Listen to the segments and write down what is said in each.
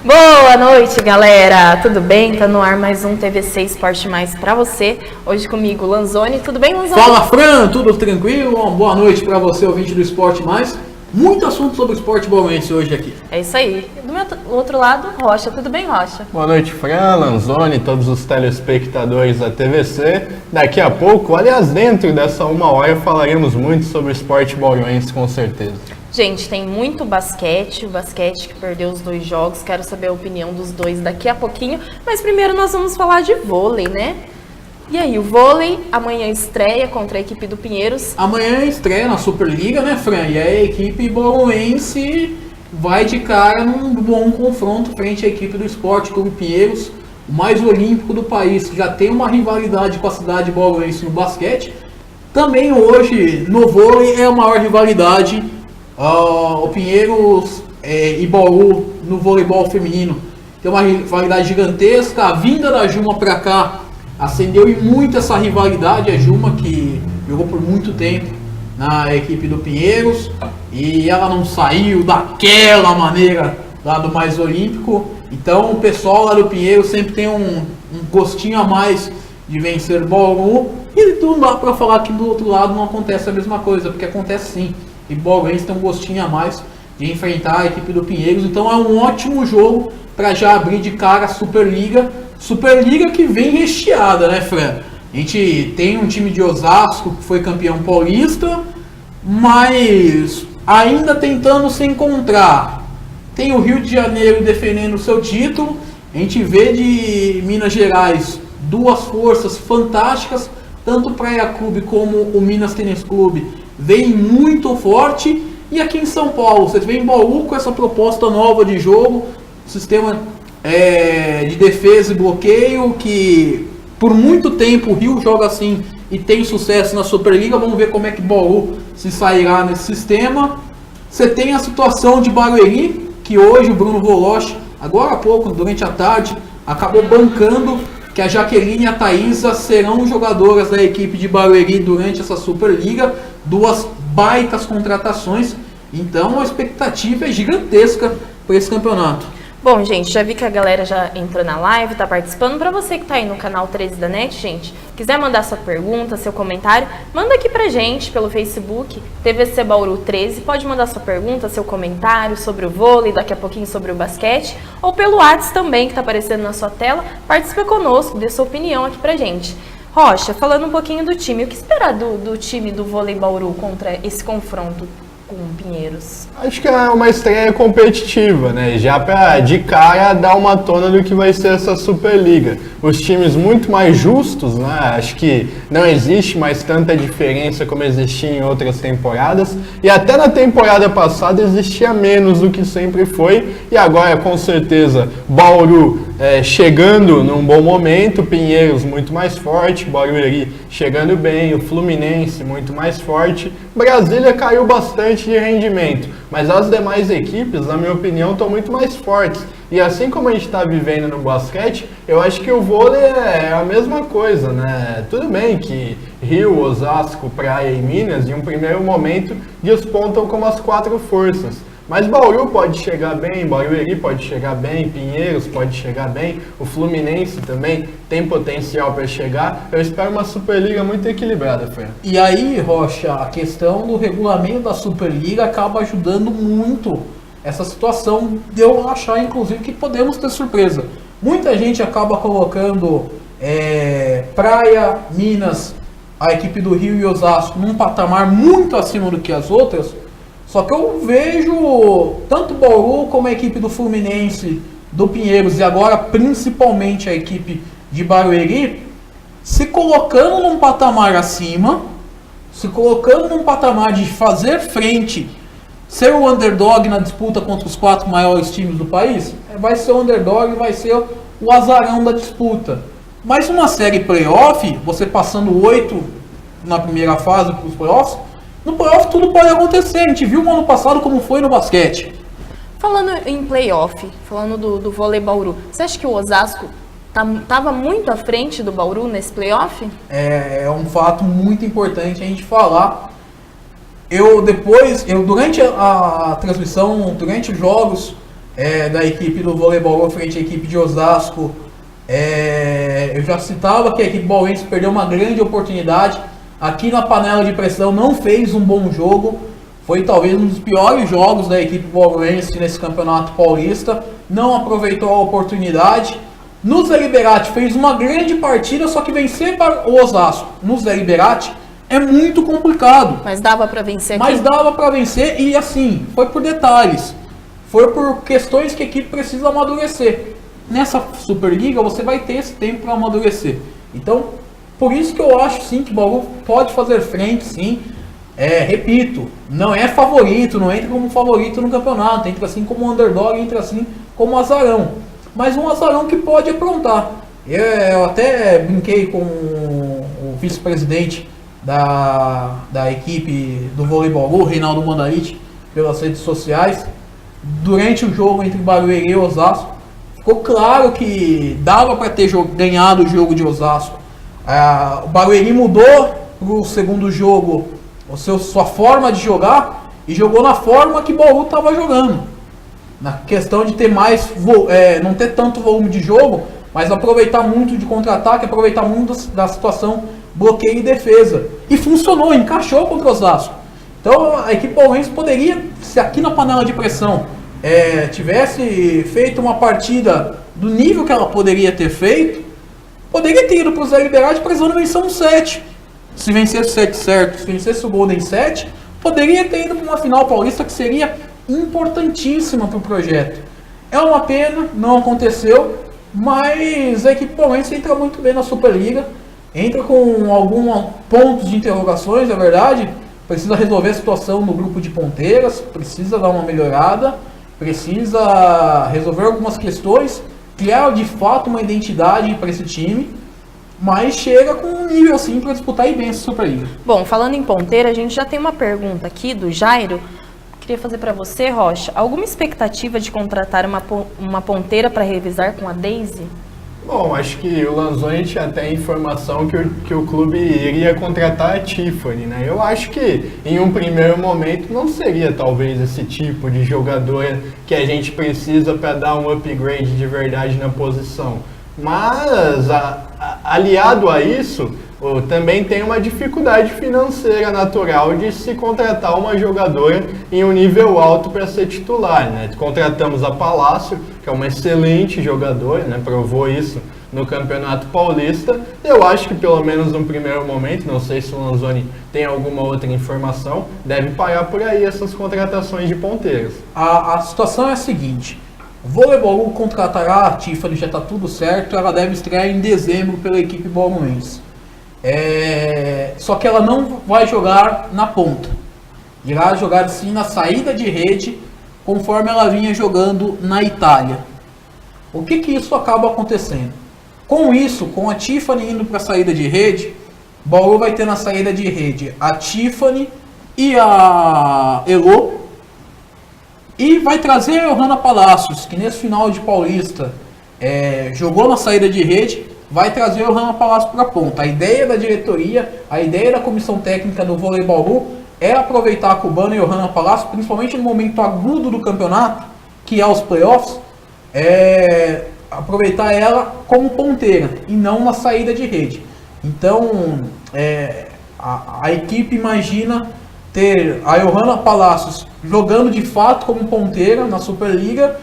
Boa noite, galera! Tudo bem? Tá no ar mais um TVC Esporte Mais pra você. Hoje comigo, Lanzoni. Tudo bem, Lanzoni? Fala, Fran! Tudo tranquilo? Uma boa noite pra você, ouvinte do Esporte Mais. Muito assunto sobre o esporte bauruense hoje aqui. É isso aí. Do meu outro lado, Rocha. Tudo bem, Rocha? Boa noite, Fran, Lanzoni, todos os telespectadores da TVC. Daqui a pouco, aliás, dentro dessa uma hora, falaremos muito sobre o esporte bauruense, com certeza. Gente, tem muito basquete, o basquete que perdeu os 2 jogos, quero saber a opinião dos dois daqui a pouquinho, mas primeiro nós vamos falar de vôlei, né? E aí, o vôlei amanhã estreia contra a equipe do Pinheiros. Amanhã estreia na Superliga, né, Fran? E aí a equipe bauruense vai de cara num bom confronto frente à equipe do Esporte Clube Pinheiros, o mais olímpico do país, que já tem uma rivalidade com a cidade bauruense no basquete. Também hoje, no vôlei, é a maior rivalidade. O Pinheiros e Bauru no voleibol feminino tem uma rivalidade gigantesca. A vinda da Juma para cá acendeu muito essa rivalidade. A Juma, que jogou por muito tempo na equipe do Pinheiros, e ela não saiu daquela maneira lá do mais olímpico. Então o pessoal lá do Pinheiros sempre tem um gostinho a mais de vencer Bauru. E não dá para falar que do outro lado não acontece a mesma coisa, porque acontece sim. E Bauruense tem um gostinho a mais de enfrentar a equipe do Pinheiros. Então é um ótimo jogo para já abrir de cara a Superliga. Superliga que vem recheada, né, Fran? A gente tem um time de Osasco que foi campeão paulista, mas ainda tentando se encontrar. Tem o Rio de Janeiro defendendo o seu título. A gente vê de Minas Gerais 2 forças fantásticas, tanto o Praia Clube como o Minas Tênis Clube vem muito forte. E aqui em São Paulo, vocês veem Bauru com essa proposta nova de jogo, sistema de defesa e bloqueio, que por muito tempo o Rio joga assim e tem sucesso na Superliga. Vamos ver como é que Bauru se sairá nesse sistema. Você tem a situação de Barueri, que hoje o Bruno Voloche, agora há pouco, durante a tarde, acabou bancando que a Jaqueline e a Thaísa serão jogadoras da equipe de Barueri durante essa Superliga. 2 baitas contratações, então a expectativa é gigantesca para esse campeonato. Bom, gente, já vi que a galera já entrou na live, tá participando. Para você que tá aí no canal 13 da NET, gente, quiser mandar sua pergunta, seu comentário, manda aqui pra gente pelo Facebook, TVC Bauru 13. Pode mandar sua pergunta, seu comentário sobre o vôlei, daqui a pouquinho sobre o basquete, ou pelo WhatsApp também, que tá aparecendo na sua tela. Participe conosco, dê sua opinião aqui pra gente. Rocha, falando um pouquinho do time, o que esperar do time do vôlei Bauru contra esse confronto com Pinheiros? Acho que é uma estreia competitiva, né? Já para de cara dar uma tona do que vai ser essa Superliga. Os times muito mais justos, né? Acho que não existe mais tanta diferença como existia em outras temporadas. E até na temporada passada existia menos do que sempre foi. E agora, com certeza, Bauru chegando num bom momento, Pinheiros muito mais forte, Barueri chegando bem, o Fluminense muito mais forte. Brasília caiu bastante de rendimento, mas as demais equipes, na minha opinião, estão muito mais fortes. E assim como a gente está vivendo no basquete, eu acho que o vôlei é a mesma coisa, né? Tudo bem que Rio, Osasco, Praia e Minas, em um primeiro momento, despontam como as 4 forças. Mas Bauru pode chegar bem, Barueri pode chegar bem, Pinheiros pode chegar bem, o Fluminense também tem potencial para chegar. Eu espero uma Superliga muito equilibrada, Fran. E aí, Rocha, a questão do regulamento da Superliga acaba ajudando muito essa situação de eu achar, inclusive, que podemos ter surpresa. Muita gente acaba colocando Praia, Minas, a equipe do Rio e Osasco num patamar muito acima do que as outras. Só que eu vejo tanto o Bauru como a equipe do Fluminense, do Pinheiros e agora principalmente a equipe de Barueri se colocando num patamar acima, se colocando num patamar de fazer frente, ser o underdog na disputa contra os 4 maiores times do país. Vai ser o underdog, vai ser o azarão da disputa. Mas uma série playoff, você passando 8 na primeira fase para os playoffs, no playoff tudo pode acontecer. A gente viu no ano passado como foi no basquete. Falando em playoff, falando do vôlei Bauru, você acha que o Osasco estava muito à frente do Bauru nesse playoff? É um fato muito importante a gente falar. Durante a transmissão, durante os jogos, da equipe do voleibol frente à equipe de Osasco, eu já citava que a equipe bauense perdeu uma grande oportunidade. Aqui na panela de pressão não fez um bom jogo. Foi talvez um dos piores jogos da equipe bauense nesse campeonato paulista. Não aproveitou a oportunidade. No Zé Liberati fez uma grande partida, só que vencer para o Osasco no Zé Liberati é muito complicado. Mas dava para vencer aqui? Mas dava para vencer e assim, foi por detalhes. Foi por questões que a equipe precisa amadurecer. Nessa Superliga você vai ter esse tempo para amadurecer. Então, por isso que eu acho sim que o Bauru pode fazer frente, sim. Repito, não é favorito, não entra como favorito no campeonato, entra assim como underdog, entra assim como azarão. Mas um azarão que pode aprontar. Eu até brinquei com o vice-presidente da equipe do voleibol, o Reinaldo Mandarite, pelas redes sociais. Durante o jogo entre Barueri e Osasco, ficou claro que dava para ter ganhado o jogo de Osasco. O Barueri mudou para o segundo jogo sua forma de jogar e jogou na forma que o Bauru estava jogando. Na questão de ter não ter tanto volume de jogo, mas aproveitar muito de contra-ataque, aproveitar muito da situação bloqueio e defesa. E funcionou, encaixou contra o Osasco. Então a equipe bauense poderia, se aqui na panela de pressão tivesse feito uma partida do nível que ela poderia ter feito, poderia ter ido para o Zé Liberati precisando vencer um 7. Se vencesse o 7 certo, se vencesse o Golden 7, poderia ter ido para uma final paulista que seria importantíssima para o projeto. É uma pena, não aconteceu, mas a equipe bauense entra muito bem na Superliga, entra com alguns pontos de interrogações, é verdade, precisa resolver a situação no grupo de ponteiras, precisa dar uma melhorada, precisa resolver algumas questões, criar de fato uma identidade para esse time, mas chega com um nível assim para disputar e bem essa Superliga. Bom, falando em ponteira, a gente já tem uma pergunta aqui do Jairo. Queria fazer para você, Rocha, alguma expectativa de contratar uma ponteira para revisar com a Daisy? Bom, acho que o Lanzoni tinha até informação que o clube iria contratar a Tiffany, né? Eu acho que em um primeiro momento não seria talvez esse tipo de jogadora que a gente precisa para dar um upgrade de verdade na posição. Mas, aliado a isso, também tem uma dificuldade financeira natural de se contratar uma jogadora em um nível alto para ser titular, né? Contratamos a Palácio, que é uma excelente jogadora, né? Provou isso no Campeonato Paulista. Eu acho que pelo menos no primeiro momento, não sei se o Lanzoni tem alguma outra informação, deve parar por aí essas contratações de ponteiros. A situação é a seguinte: o Voleibol contratará a Tiffany, já está tudo certo, ela deve estrear em dezembro pela equipe bauruense. Só que ela não vai jogar na ponta, irá jogar sim na saída de rede, conforme ela vinha jogando na Itália. O que isso acaba acontecendo? Com isso, com a Tiffany indo para a saída de rede, o Bauru vai ter na saída de rede a Tiffany e a Elo, e vai trazer a Johanna Palacios, que nesse final de Paulista jogou na saída de rede, vai trazer o Johanna Palacios para a ponta. A ideia da diretoria, a ideia da comissão técnica do Voleibol Bauru é aproveitar a cubana e o Johanna Palacios, principalmente no momento agudo do campeonato, que é os playoffs, aproveitar ela como ponteira e não na saída de rede. Então, a equipe imagina ter a Johanna Palacios jogando de fato como ponteira na Superliga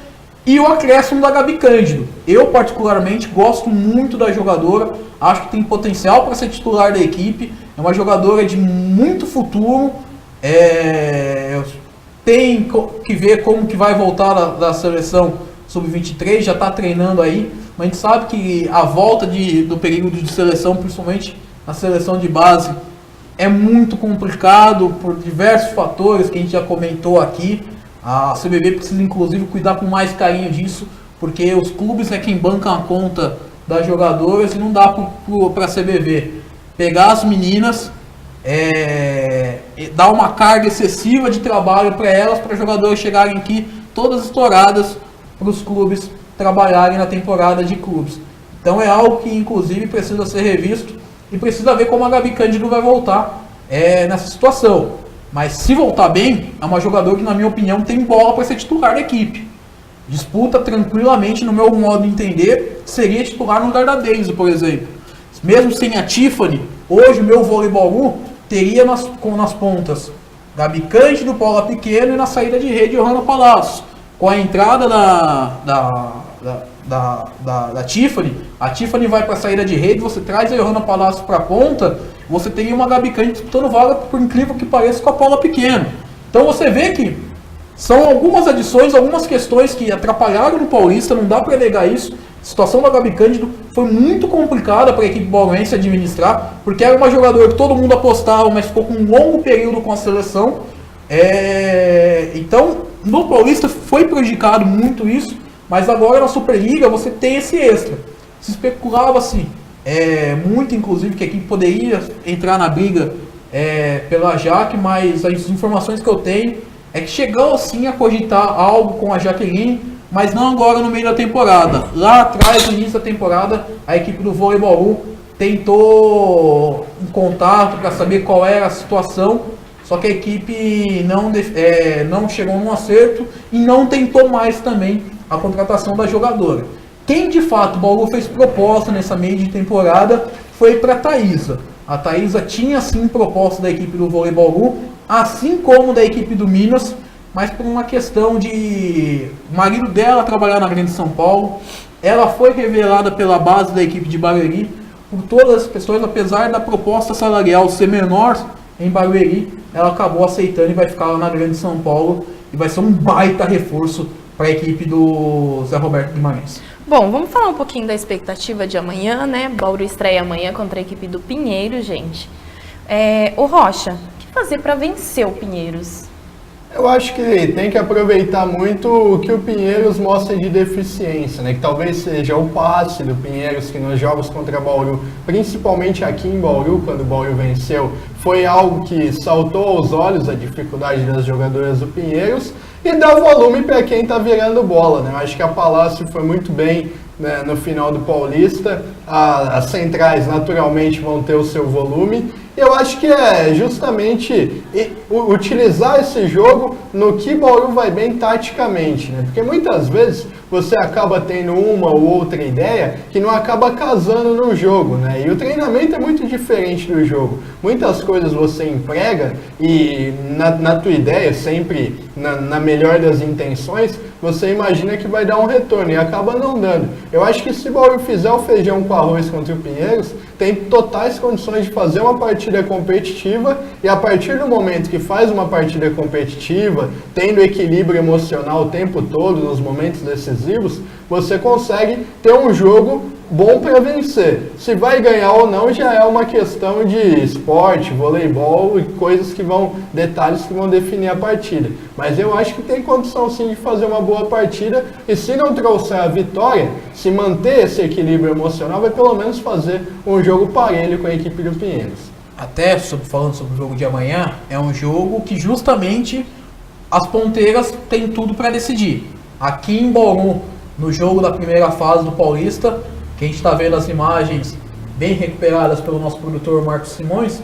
e o acréscimo da Gabi Cândido. Eu particularmente gosto muito da jogadora, acho que tem potencial para ser titular da equipe, é uma jogadora de muito futuro, tem que ver como que vai voltar da seleção sub-23, já está treinando aí, mas a gente sabe que a volta do período de seleção, principalmente na seleção de base, é muito complicado por diversos fatores que a gente já comentou aqui. A CBB precisa inclusive cuidar com mais carinho disso, porque os clubes é quem banca a conta das jogadoras e não dá para a CBB pegar as meninas, dar uma carga excessiva de trabalho para elas, para jogadoras chegarem aqui todas estouradas, para os clubes trabalharem na temporada de clubes. Então é algo que inclusive precisa ser revisto e precisa ver como a Gabi Cândido vai voltar nessa situação. Mas se voltar bem, é uma jogadora que, na minha opinião, tem bola para ser titular da equipe. disputa tranquilamente, no meu modo de entender, seria titular no lugar da Daisy, por exemplo. Mesmo sem a Tiffany, hoje o meu voleibol teria nas pontas Gabi Cândido, Paula Pequeno e na saída de rede Johanna Palácio. Com a entrada da Tiffany, a Tiffany vai para a saída de rede, você traz a Johanna Palácio para a ponta, você teria uma Gabi Cândido disputando vaga, por incrível que pareça, com a Paula Pequeno. Então você vê que são algumas adições, algumas questões que atrapalharam no Paulista, não dá para negar isso. A situação da Gabi Cândido foi muito complicada para a equipe bauruense administrar, porque era uma jogadora que todo mundo apostava, mas ficou com um longo período com a seleção. Então, no Paulista foi prejudicado muito isso, mas agora na Superliga você tem esse extra. Se especulava-se muito, inclusive, que a equipe poderia entrar na briga pela Jaque, mas as informações que eu tenho é que chegou sim a cogitar algo com a Jaqueline, mas não agora no meio da temporada. Lá atrás, no início da temporada, a equipe do Vôlei Bauru tentou um contato para saber qual era a situação, só que a equipe não chegou num acerto e não tentou mais também a contratação da jogadora. Quem de fato o Bauru fez proposta nessa meio de temporada foi para a Thaísa. A Thaísa tinha sim proposta da equipe do Vôlei Bauru, assim como da equipe do Minas, mas por uma questão de o marido dela trabalhar na Grande São Paulo. Ela foi revelada pela base da equipe de Barueri. Por todas as questões, apesar da proposta salarial ser menor em Barueri, ela acabou aceitando e vai ficar lá na Grande São Paulo. E vai ser um baita reforço para a equipe do Zé Roberto Guimarães. Bom, vamos falar um pouquinho da expectativa de amanhã, né? Bauru estreia amanhã contra a equipe do Pinheiro, gente. O Rocha, o que fazer para vencer o Pinheiros? Eu acho que tem que aproveitar muito o que o Pinheiros mostra de deficiência, né? Que talvez seja o passe do Pinheiros, que nos jogos contra Bauru, principalmente aqui em Bauru, quando o Bauru venceu, foi algo que saltou aos olhos a dificuldade das jogadoras do Pinheiros e dá volume para quem está virando bola, né? Eu acho que a Palácio foi muito bem, né, no final do Paulista. As centrais naturalmente vão ter o seu volume. Eu acho que é justamente utilizar esse jogo no que Bauru vai bem taticamente, né? Porque muitas vezes você acaba tendo uma ou outra ideia que não acaba casando no jogo, né? E o treinamento é muito diferente do jogo. Muitas coisas você emprega e na tua ideia, sempre na melhor das intenções, você imagina que vai dar um retorno e acaba não dando. Eu acho que se Bauru fizer o feijão com arroz contra o Pinheiros, tem totais condições de fazer uma partida competitiva, e a partir do momento que faz uma partida competitiva, tendo equilíbrio emocional o tempo todo nos momentos decisivos, você consegue ter um jogo bom para vencer. Se vai ganhar ou não já é uma questão de esporte, voleibol e detalhes que vão definir a partida. Mas eu acho que tem condição sim de fazer uma boa partida, e se não trouxer a vitória, se manter esse equilíbrio emocional, vai pelo menos fazer um jogo parelho com a equipe do Pinheiros. Até falando sobre o jogo de amanhã, é um jogo que justamente as ponteiras têm tudo para decidir. Aqui em Bauru, no jogo da primeira fase do Paulista, que a gente está vendo as imagens bem recuperadas pelo nosso produtor Marcos Simões,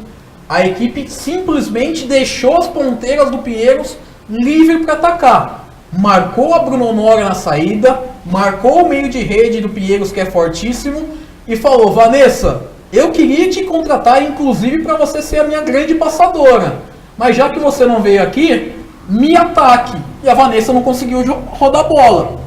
a equipe simplesmente deixou as ponteiras do Pinheiros livre para atacar. Marcou a Bruno Honório na saída, marcou o meio de rede do Pinheiros, que é fortíssimo, e falou: Vanessa, eu queria te contratar inclusive para você ser a minha grande passadora, mas já que você não veio aqui, me ataque. E a Vanessa não conseguiu rodar a bola.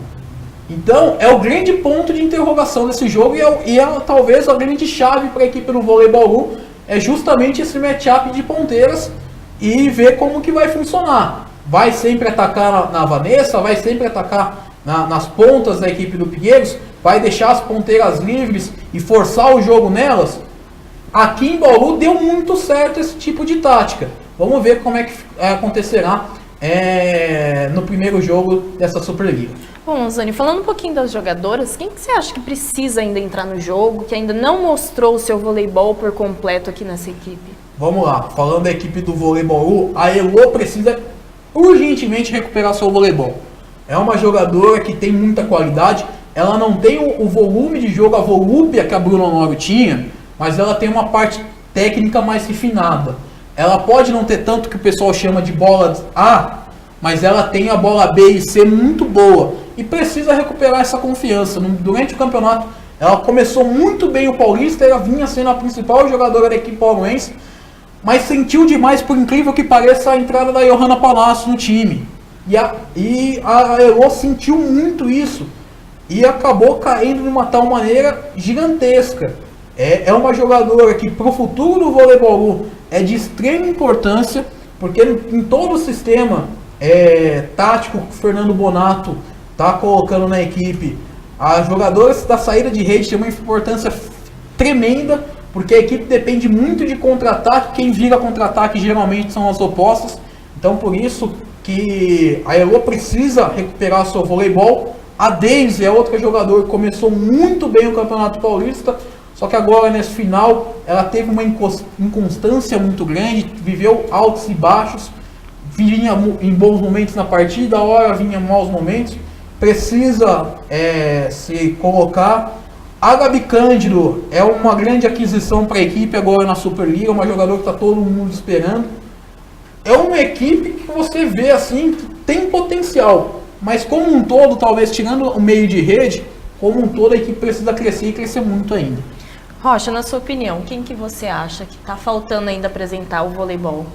Então, é o grande ponto de interrogação desse jogo, e é talvez a grande chave para a equipe do Vôlei Bauru, é justamente esse matchup de ponteiras e ver como que vai funcionar. Vai sempre atacar na Vanessa, vai sempre atacar nas pontas da equipe do Pinheiros, vai deixar as ponteiras livres e forçar o jogo nelas. Aqui em Bauru deu muito certo esse tipo de tática. Vamos ver como é que acontecerá no primeiro jogo dessa Superliga. Bom, Zani, falando um pouquinho das jogadoras, quem que você acha que precisa ainda entrar no jogo, que ainda não mostrou o seu voleibol por completo aqui nessa equipe? Vamos lá, falando da equipe do voleibol, a Elô precisa urgentemente recuperar seu voleibol. É uma jogadora que tem muita qualidade, ela não tem o volume de jogo, a volúpia que a Bruno Honório tinha, mas ela tem uma parte técnica mais refinada. Ela pode não ter tanto que o pessoal chama de bola A, mas ela tem a bola B e C muito boa. e precisa recuperar essa confiança. Durante o campeonato, ela começou muito bem o Paulista, ela vinha sendo a principal jogadora da equipe paulense, mas sentiu demais, por incrível que pareça, a entrada da Johanna Palácio no time. E a Elô sentiu muito isso e acabou caindo de uma tal maneira gigantesca. É uma jogadora que para o futuro do voleibol é de extrema importância, porque em todo o sistema tático que o Fernando Bonato está colocando na equipe, as jogadoras da saída de rede têm uma importância tremenda, porque a equipe depende muito de contra-ataque, quem vira contra-ataque geralmente são as opostas, então por isso que a Elô precisa recuperar seu voleibol. A Daisy é outra jogadora que começou muito bem o Campeonato Paulista, só que agora nesse final ela teve uma inconstância muito grande, viveu altos e baixos, vinha em bons momentos na partida, a hora vinha em maus momentos, precisa se colocar. A Gabi Cândido é uma grande aquisição para a equipe agora na Superliga, uma jogadora que está todo mundo esperando. É uma equipe que você vê assim, que tem potencial, mas como um todo, talvez tirando o meio de rede, como um todo a equipe precisa crescer e crescer muito ainda. Rocha, na sua opinião, quem que você acha que está faltando ainda apresentar o voleibol?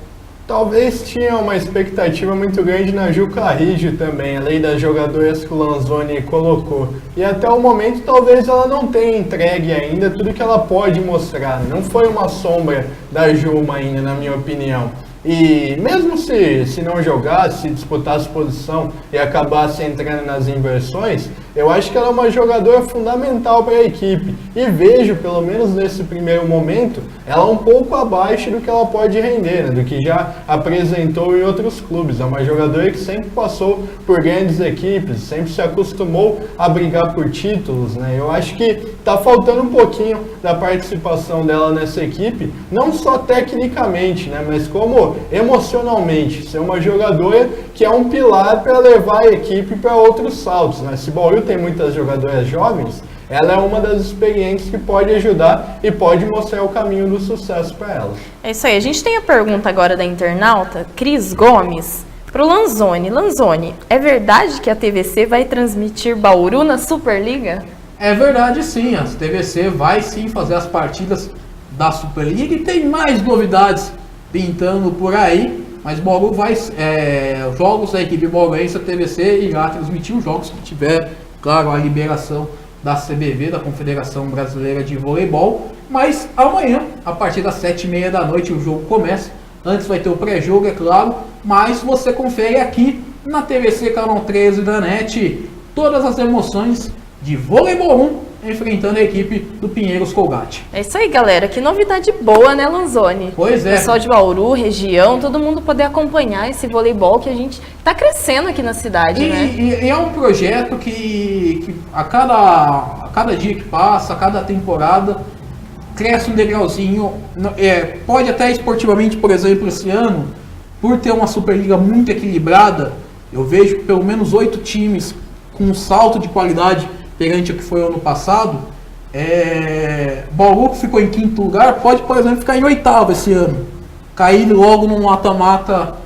Talvez tinha uma expectativa muito grande na Ju Carrijo também, além das jogadoras que o Lanzoni colocou. E até o momento talvez ela não tenha entregue ainda tudo que ela pode mostrar. Não foi uma sombra da Juma ainda, na minha opinião. E mesmo se não jogasse, se disputasse posição e acabasse entrando nas inversões, eu acho que ela é uma jogadora fundamental para a equipe. E vejo, pelo menos nesse primeiro momento, ela um pouco abaixo do que ela pode render, né, do que já apresentou em outros clubes. É uma jogadora que sempre passou por grandes equipes, sempre se acostumou a brigar por títulos, né? Eu acho que está faltando um pouquinho da participação dela nessa equipe, não só tecnicamente, né, mas como emocionalmente, ser uma jogadora que é um pilar para levar a equipe para outros saltos, né? Se Bauru tem muitas jogadoras jovens, ela é uma das experientes que pode ajudar e pode mostrar o caminho do sucesso para ela. É isso aí, a gente tem a pergunta agora da internauta, Cris Gomes, para o Lanzoni. Lanzoni, é verdade que a TVC vai transmitir Bauru na Superliga? É verdade sim, a TVC vai sim fazer as partidas da Superliga e tem mais novidades pintando por aí, mas Bauru vai, os jogos da equipe bauruense, a TVC irá transmitir os jogos que tiver, claro, a liberação da CBV, da Confederação Brasileira de Voleibol, mas amanhã, a partir das 7h30 da noite, o jogo começa. Antes vai ter o pré-jogo, é claro, mas você confere aqui na TVC Canal 13 da NET todas as emoções de Voleibol 1 enfrentando a equipe do Pinheiros Colgate. É isso aí, galera. Que novidade boa, né, Lanzoni? Pois é. Pessoal de Bauru, região, todo mundo poder acompanhar esse voleibol que a gente tá crescendo aqui na cidade, né? E é um projeto que a cada dia que passa, a cada temporada, cresce um degrauzinho. Pode até esportivamente, por exemplo, esse ano, por ter uma Superliga muito equilibrada, eu vejo pelo menos 8 times com um salto de qualidade perante o que foi o ano passado. Bauru, que ficou em 5º lugar, pode, por exemplo, ficar em 8º esse ano, cair logo no mata-mata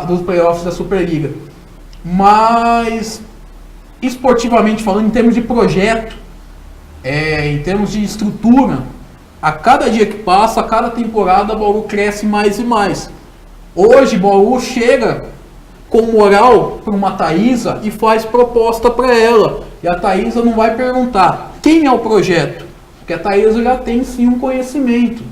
dos playoffs da Superliga. Mas, esportivamente falando, em termos de projeto, em termos de estrutura, a cada dia que passa, a cada temporada, Bauru cresce mais e mais. Hoje, Bauru chega com moral para uma Thaísa e faz proposta para ela. E a Thaísa não vai perguntar quem é o projeto, porque a Thaísa já tem sim um conhecimento.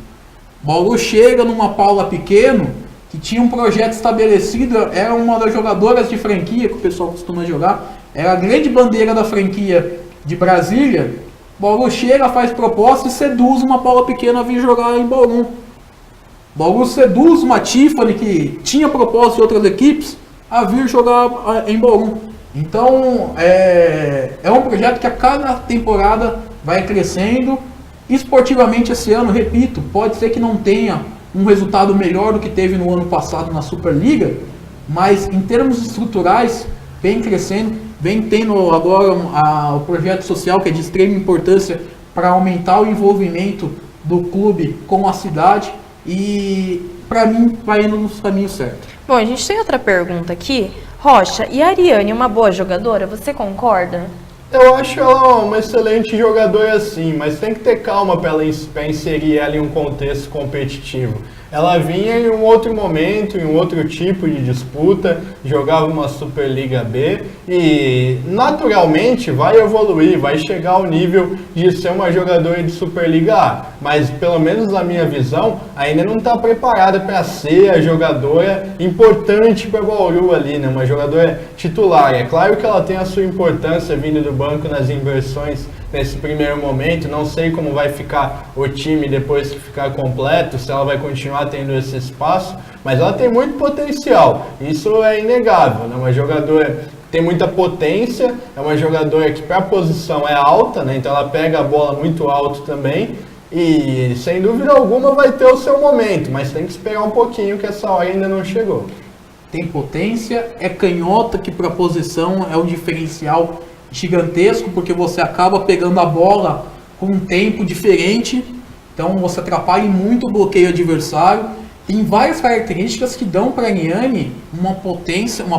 Bauru chega numa Paula Pequeno, que tinha um projeto estabelecido, era uma das jogadoras de franquia que o pessoal costuma jogar, era a grande bandeira da franquia de Brasília. Bauru chega, faz proposta e seduz uma Paula Pequeno a vir jogar em Bauru. Bauru seduz uma Tiffany que tinha proposta de outras equipes a vir jogar em Bauru. Então, é um projeto que a cada temporada vai crescendo. Esportivamente esse ano, repito, pode ser que não tenha um resultado melhor do que teve no ano passado na Superliga, mas em termos estruturais, vem crescendo, vem tendo agora o projeto social, que é de extrema importância para aumentar o envolvimento do clube com a cidade, e para mim vai indo nos caminhos certos. Bom, a gente tem outra pergunta aqui. Rocha, e a Ariane é uma boa jogadora? Você concorda? Eu acho ela uma excelente jogadora sim, mas tem que ter calma para inserir ela em um contexto competitivo. Ela vinha em um outro momento, em um outro tipo de disputa, jogava uma Superliga B e naturalmente vai evoluir, vai chegar ao nível de ser uma jogadora de Superliga A. Mas pelo menos na minha visão, ainda não está preparada para ser a jogadora importante para o Bauru ali, né? Uma jogadora titular. É claro que ela tem a sua importância vindo do banco nas inversões nesse primeiro momento, não sei como vai ficar o time depois que ficar completo, se ela vai continuar tendo esse espaço, mas ela tem muito potencial, isso é inegável, né? Uma jogadora que tem muita potência, é uma jogadora que para a posição é alta, né? Então ela pega a bola muito alto também e sem dúvida alguma vai ter o seu momento, mas tem que esperar um pouquinho que essa hora ainda não chegou. Tem potência, é canhota, que para a posição é um diferencial gigantesco, porque você acaba pegando a bola com um tempo diferente, então você atrapalha muito o bloqueio adversário. Tem várias características que dão para a Ariane uma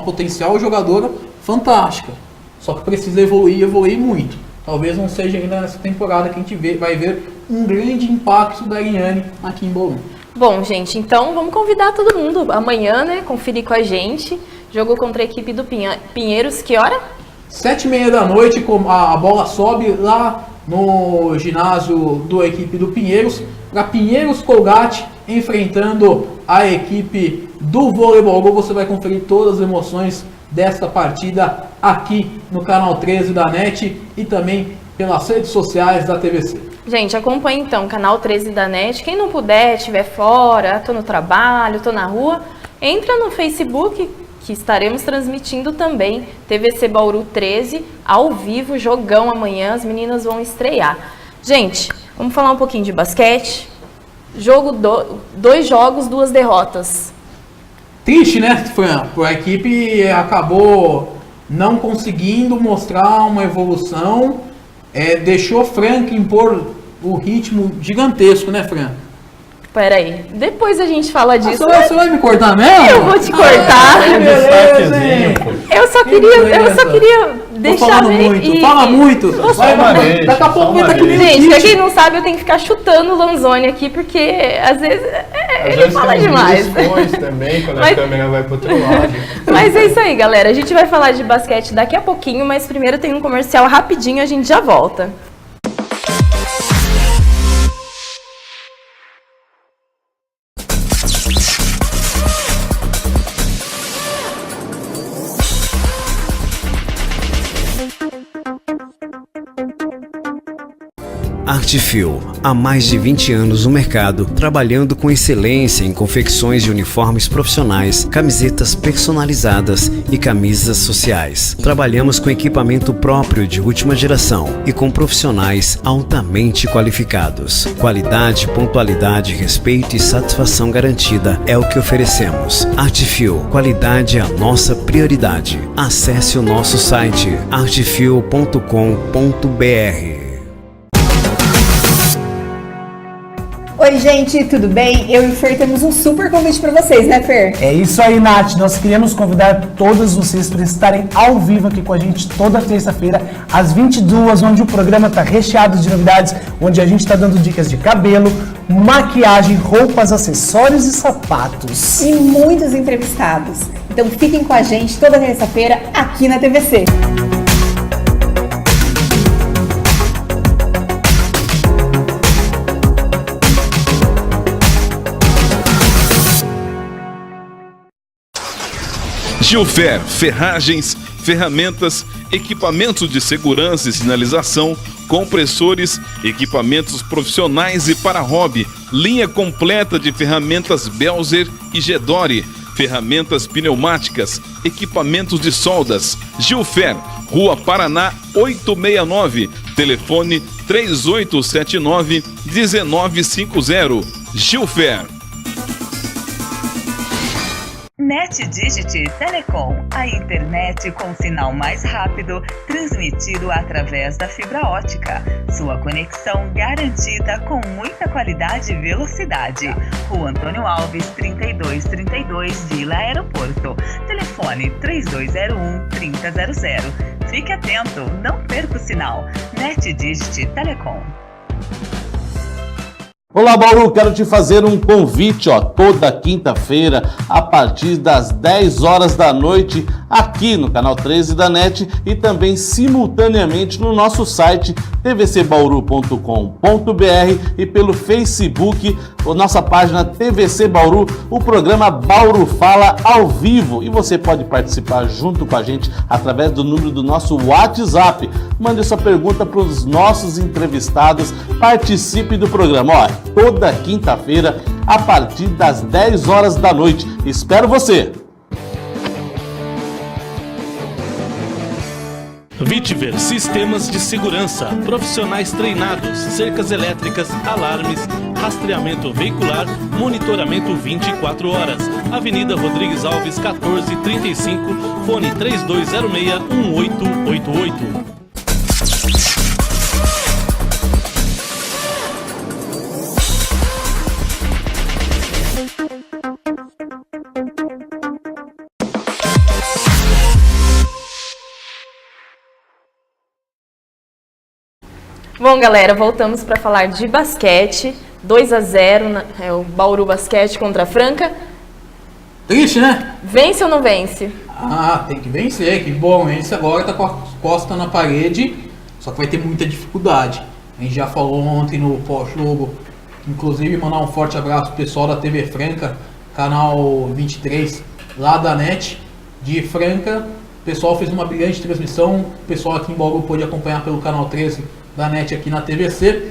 potencial jogadora fantástica, só que precisa evoluir muito. Talvez não seja ainda nessa temporada que a gente vai ver um grande impacto da Ariane aqui em Bauru. Bom, gente, então vamos convidar todo mundo amanhã, né, conferir com a gente. Jogo contra a equipe do Pinheiros, que hora? 7h30 da noite, a bola sobe lá no ginásio da equipe do Pinheiros, para Pinheiros Colgate enfrentando a equipe do Voleibol Go. Você vai conferir todas as emoções desta partida aqui no canal 13 da NET e também pelas redes sociais da TVC. Gente, acompanhe então o canal 13 da NET. Quem não puder, estiver fora, tô no trabalho, tô na rua, entra no Facebook, que estaremos transmitindo também, TVC Bauru 13, ao vivo, jogão amanhã, as meninas vão estrear. Gente, vamos falar um pouquinho de basquete. Dois jogos, 2 derrotas. Triste, né, Fran? A equipe acabou não conseguindo mostrar uma evolução, deixou Franca impor o ritmo gigantesco, né, Fran? Peraí, depois a gente fala disso. Você vai me cortar mesmo? Eu vou te cortar. Eu só queria deixar muito. Fala muito. Daqui a pouco vai estar aqui mesmo. Gente, pra quem não sabe, eu tenho que ficar chutando o Lanzoni aqui, porque às vezes ele fala demais. Também, quando a câmera vai pro outro lado. Mas é isso aí, galera. A gente vai falar de basquete daqui a pouquinho, mas primeiro tem um comercial rapidinho, a gente já volta. Artfil, há mais de 20 anos no mercado, trabalhando com excelência em confecções de uniformes profissionais, camisetas personalizadas e camisas sociais. Trabalhamos com equipamento próprio de última geração e com profissionais altamente qualificados. Qualidade, pontualidade, respeito e satisfação garantida é o que oferecemos. Artfil, qualidade é a nossa prioridade. Acesse o nosso site artfil.com.br. Oi, gente, tudo bem? Eu e o Fer temos um super convite para vocês, né, Fer? É isso aí, Nath. Nós queríamos convidar todos vocês para estarem ao vivo aqui com a gente toda terça-feira, às 22h, onde o programa está recheado de novidades, onde a gente está dando dicas de cabelo, maquiagem, roupas, acessórios e sapatos. E muitos entrevistados. Então fiquem com a gente toda terça-feira aqui na TVC. Gilfer, ferragens, ferramentas, equipamentos de segurança e sinalização, compressores, equipamentos profissionais e para hobby, linha completa de ferramentas Belzer e Gedore, ferramentas pneumáticas, equipamentos de soldas. Gilfer, Rua Paraná 869, telefone 3879-1950. Gilfer. NetDigit Telecom, a internet com sinal mais rápido, transmitido através da fibra ótica. Sua conexão garantida com muita qualidade e velocidade. Rua Antônio Alves, 3232, Vila Aeroporto. Telefone 3201-3000. Fique atento, não perca o sinal. NetDigit Telecom. Olá, Bauru, quero te fazer um convite, toda quinta-feira, a partir das 10 horas da noite, aqui no canal 13 da NET e também simultaneamente no nosso site tvcbauru.com.br e pelo Facebook, a nossa página TVC Bauru, o programa Bauru Fala ao vivo. E você pode participar junto com a gente através do número do nosso WhatsApp. Mande sua pergunta para os nossos entrevistados, participe do programa, toda quinta-feira, a partir das 10 horas da noite. Espero você! Vitiver Sistemas de Segurança, profissionais treinados, cercas elétricas, alarmes, rastreamento veicular, monitoramento 24 horas. Avenida Rodrigues Alves, 1435, fone 3206-1888. Bom, galera, voltamos para falar de basquete. 2-0, o Bauru Basquete contra a Franca. Triste, né? Vence ou não vence? Tem que vencer, que bom, esse agora tá com a costa na parede, só que vai ter muita dificuldade. A gente já falou ontem no pós-jogo, inclusive mandar um forte abraço pro pessoal da TV Franca, canal 23, lá da NET, de Franca. O pessoal fez uma brilhante transmissão, o pessoal aqui em Bauru pôde acompanhar pelo canal 13 da NET aqui na TVC.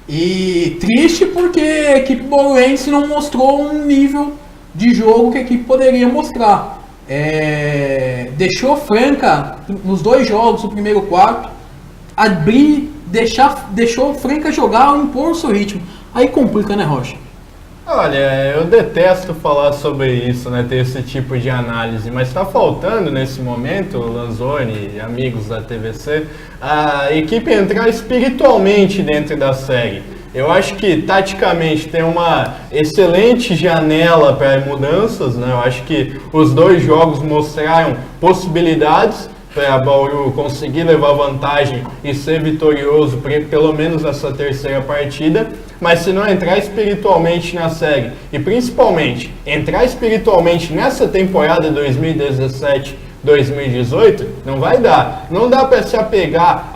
E triste porque a equipe bauruense não mostrou um nível de jogo que a equipe poderia mostrar. Deixou Franca nos dois jogos, o primeiro quarto, deixou Franca jogar, impor o seu ritmo. Aí complica, né, Rocha? Olha, eu detesto falar sobre isso, né, ter esse tipo de análise, mas está faltando nesse momento, Lanzoni e amigos da TVC, a equipe entrar espiritualmente dentro da série. Eu acho que taticamente tem uma excelente janela para mudanças, né? Eu acho que os dois jogos mostraram possibilidades para Bauru conseguir levar vantagem e ser vitorioso, pelo menos nessa terceira partida. Mas se não entrar espiritualmente na série, e principalmente entrar espiritualmente nessa temporada 2017-2018, não vai dar. Não dá para se apegar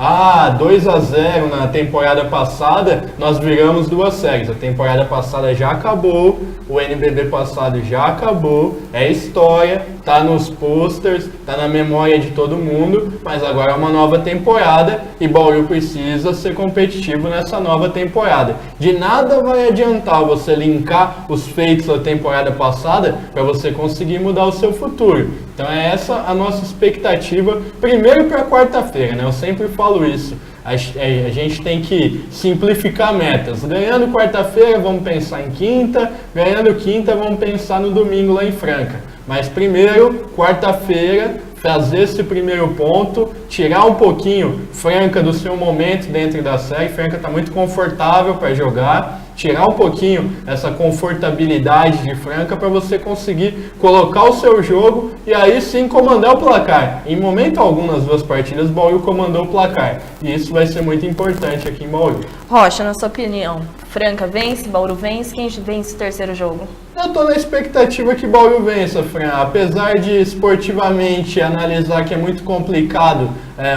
2-0 na temporada passada, nós viramos duas séries. A temporada passada já acabou, o NBB passado já acabou, é história, tá nos posters, tá na memória de todo mundo, mas agora é uma nova temporada e Bauru precisa ser competitivo nessa nova temporada. De nada vai adiantar você linkar os feitos da temporada passada para você conseguir mudar o seu futuro. Então é essa a nossa expectativa, primeiro para quarta-feira, né? Eu sempre falo isso. A gente tem que simplificar metas. Ganhando quarta-feira, vamos pensar em quinta. Ganhando quinta, vamos pensar no domingo lá em Franca. Mas primeiro, quarta-feira, fazer esse primeiro ponto, tirar um pouquinho Franca do seu momento dentro da série. Franca está muito confortável para jogar. Tirar um pouquinho essa confortabilidade de Franca para você conseguir colocar o seu jogo e aí sim comandar o placar. Em momento algum nas duas partidas, Bauru comandou o placar. E isso vai ser muito importante aqui em Bauru. Rocha, na sua opinião, Franca vence, Bauru vence, quem vence o terceiro jogo? Eu tô na expectativa que Bauru vença, Fran. Apesar de esportivamente analisar que é muito complicado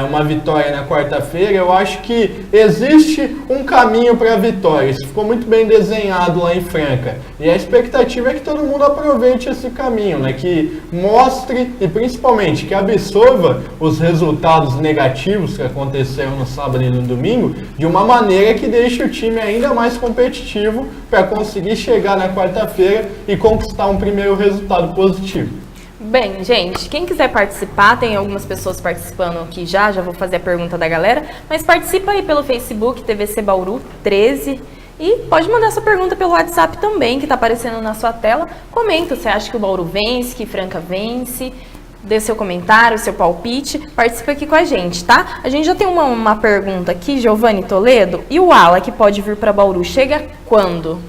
uma vitória na quarta-feira, eu acho que existe um caminho para a vitória. Isso ficou muito bem desenhado lá em Franca. E a expectativa é que todo mundo aproveite esse caminho, né? Que mostre e principalmente que absorva os resultados negativos que aconteceram no sábado e no domingo de uma maneira que deixe o time ainda mais competitivo para conseguir chegar na quarta-feira e conquistar um primeiro resultado positivo. Bem, gente, quem quiser participar, tem algumas pessoas participando aqui já vou fazer a pergunta da galera, mas participa aí pelo Facebook TVC Bauru 13 E pode mandar sua pergunta pelo WhatsApp também, que está aparecendo na sua tela. Comenta, você acha que o Bauru vence, que Franca vence? Dê seu comentário, seu palpite, participa aqui com a gente, tá? A gente já tem uma pergunta aqui, Giovanni Toledo. E o Ala, que pode vir para Bauru, chega quando?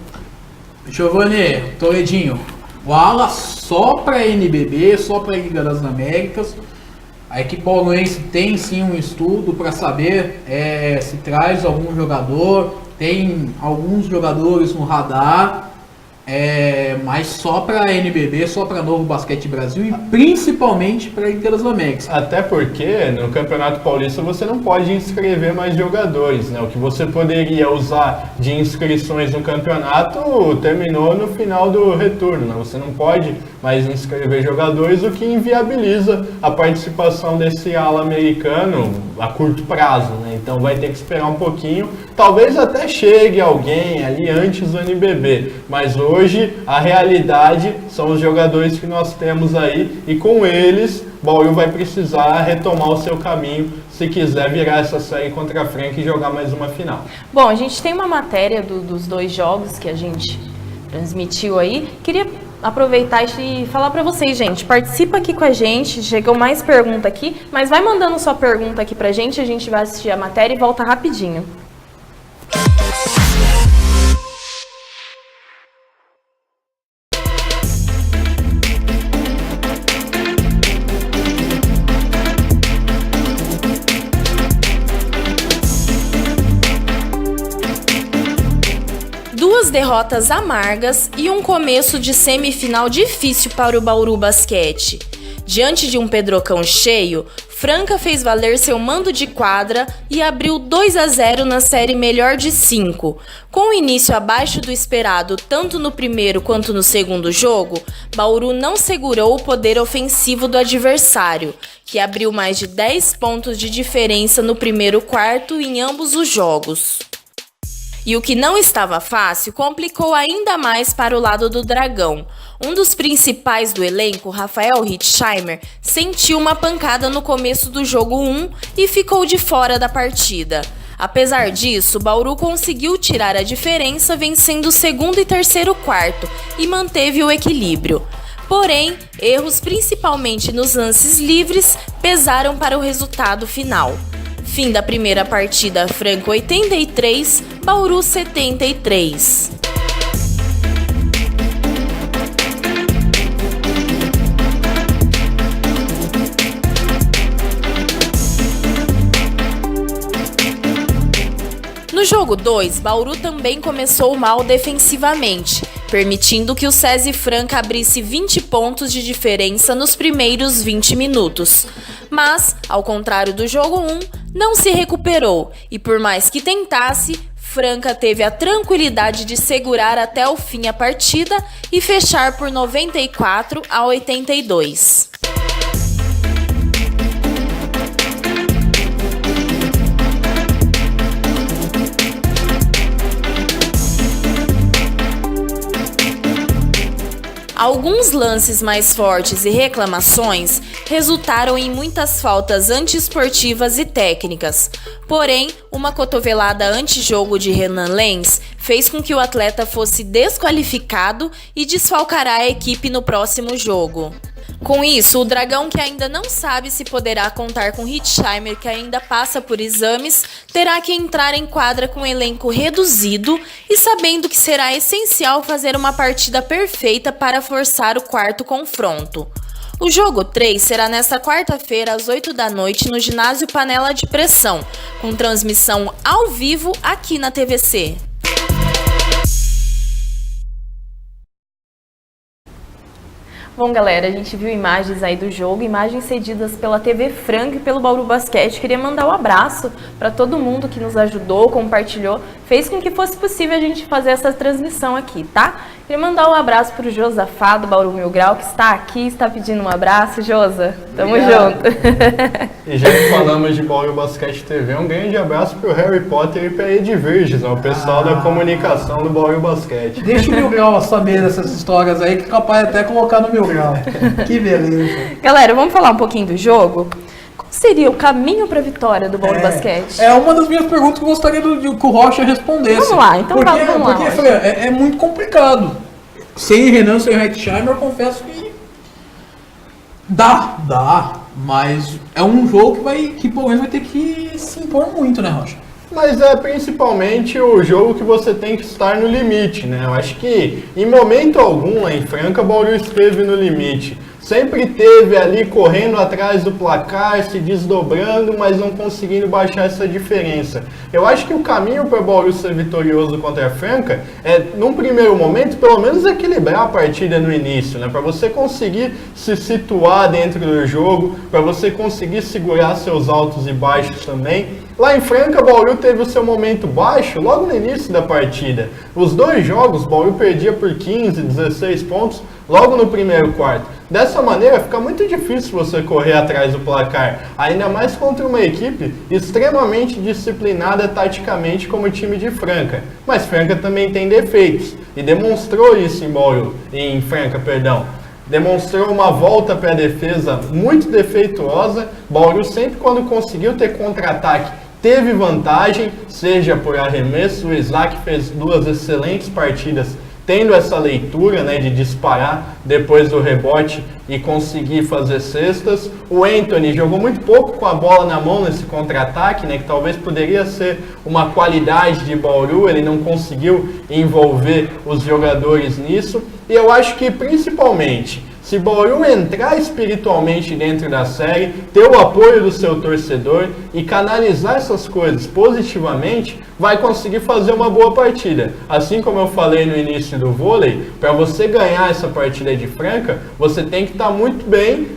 Giovanni Toledinho, o Ala só para NBB, só para Liga das Américas. A equipe bauruense tem sim um estudo para saber se traz algum jogador, tem alguns jogadores no radar, mas só para NBB, só para Novo Basquete Brasil e principalmente para Liga das Américas. Até porque no Campeonato Paulista você não pode inscrever mais jogadores, né? O que você poderia usar de inscrições no campeonato terminou no final do retorno, né? Você não pode mais inscrever jogadores, o que inviabiliza a participação desse ala americano a curto prazo, né? Então vai ter que esperar um pouquinho, talvez até chegue alguém ali antes do NBB, mas hoje a realidade são os jogadores que nós temos aí e com eles Bauru vai precisar retomar o seu caminho se quiser virar essa série contra a Franca e jogar mais uma final. Bom, a gente tem uma matéria dos 2 jogos que a gente transmitiu aí. Queria aproveitar e falar para vocês, gente, participa aqui com a gente, chegou mais pergunta aqui, mas vai mandando sua pergunta aqui pra gente, a gente vai assistir a matéria e volta rapidinho. Duas derrotas amargas e um começo de semifinal difícil para o Bauru Basquete. Diante de um Pedrocão cheio, Franca fez valer seu mando de quadra e abriu 2-0 na série melhor de 5. Com o início abaixo do esperado tanto no primeiro quanto no segundo jogo, Bauru não segurou o poder ofensivo do adversário, que abriu mais de 10 pontos de diferença no primeiro quarto em ambos os jogos. E o que não estava fácil complicou ainda mais para o lado do Dragão. Um dos principais do elenco, Rafael Hitzheimer, sentiu uma pancada no começo do jogo 1 e ficou de fora da partida. Apesar disso, Bauru conseguiu tirar a diferença vencendo o segundo e terceiro quarto e manteve o equilíbrio. Porém, erros principalmente nos lances livres pesaram para o resultado final. Fim da primeira partida, Franca 83, Bauru 73. No jogo 2, Bauru também começou mal defensivamente, permitindo que o SESI Franca abrisse 20 pontos de diferença nos primeiros 20 minutos. Mas, ao contrário do jogo 1, não se recuperou e, por mais que tentasse, Franca teve a tranquilidade de segurar até o fim a partida e fechar por 94-82. Alguns lances mais fortes e reclamações resultaram em muitas faltas antiesportivas e técnicas. Porém, uma cotovelada antijogo de Renan Lenz fez com que o atleta fosse desqualificado e desfalcará a equipe no próximo jogo. Com isso, o Dragão, que ainda não sabe se poderá contar com Hitzheimer, que ainda passa por exames, terá que entrar em quadra com um elenco reduzido e sabendo que será essencial fazer uma partida perfeita para forçar o quarto confronto. O jogo 3 será nesta quarta-feira às 8 da noite no ginásio Panela de Pressão, com transmissão ao vivo aqui na TVC. Bom, galera, a gente viu imagens aí do jogo, imagens cedidas pela TV Franca e pelo Bauru Basquete. Queria mandar um abraço para todo mundo que nos ajudou, compartilhou, fez com que fosse possível a gente fazer essa transmissão aqui, tá? Queria mandar um abraço para o Josafá, do Bauru Mil Grau, que está aqui, está pedindo um abraço. Josa, tamo junto. E já que falamos de Bauru Basquete TV, um grande abraço para o Harry Potter e para a Edvirges, o pessoal da comunicação do Bauru Basquete. Deixa o Mil Grau saber dessas histórias aí, que capaz até colocar no Mil Grau. Que beleza. Galera, vamos falar um pouquinho do jogo? seria o caminho para a vitória do Bauru Basquete? É uma das minhas perguntas que eu gostaria que o Rocha respondesse. Vamos lá, então vamos lá. Porque Fran, é muito complicado. Sem Renan, sem Hetzheimer, eu confesso que dá, mas é um jogo que pelo menos vai ter que se impor muito, né, Rocha? Mas é principalmente o jogo que você tem que estar no limite, né? Eu acho que em momento algum lá em Franca, o Bauru esteve no limite. Sempre teve ali correndo atrás do placar, se desdobrando, mas não conseguindo baixar essa diferença. Eu acho que o caminho para o Bauru ser vitorioso contra a Franca é, num primeiro momento, pelo menos equilibrar a partida no início, né? Para você conseguir se situar dentro do jogo, para você conseguir segurar seus altos e baixos também. Lá em Franca, o Bauru teve o seu momento baixo logo no início da partida. Os 2 jogos, o Bauru perdia por 15, 16 pontos logo no primeiro quarto. Dessa maneira, fica muito difícil você correr atrás do placar, ainda mais contra uma equipe extremamente disciplinada taticamente como o time de Franca. Mas Franca também tem defeitos, e demonstrou isso em Franca. Demonstrou uma volta para a defesa muito defeituosa. Bauru sempre quando conseguiu ter contra-ataque teve vantagem, seja por arremesso. O Isaac fez 2 excelentes partidas tendo essa leitura, né, de disparar depois do rebote e conseguir fazer cestas. O Anthony jogou muito pouco com a bola na mão nesse contra-ataque, né, que talvez poderia ser uma qualidade de Bauru, ele não conseguiu envolver os jogadores nisso. E eu acho que principalmente, se Bauru entrar espiritualmente dentro da série, ter o apoio do seu torcedor e canalizar essas coisas positivamente, vai conseguir fazer uma boa partida. Assim como eu falei no início do vôlei, para você ganhar essa partida de Franca, você tem que estar muito bem,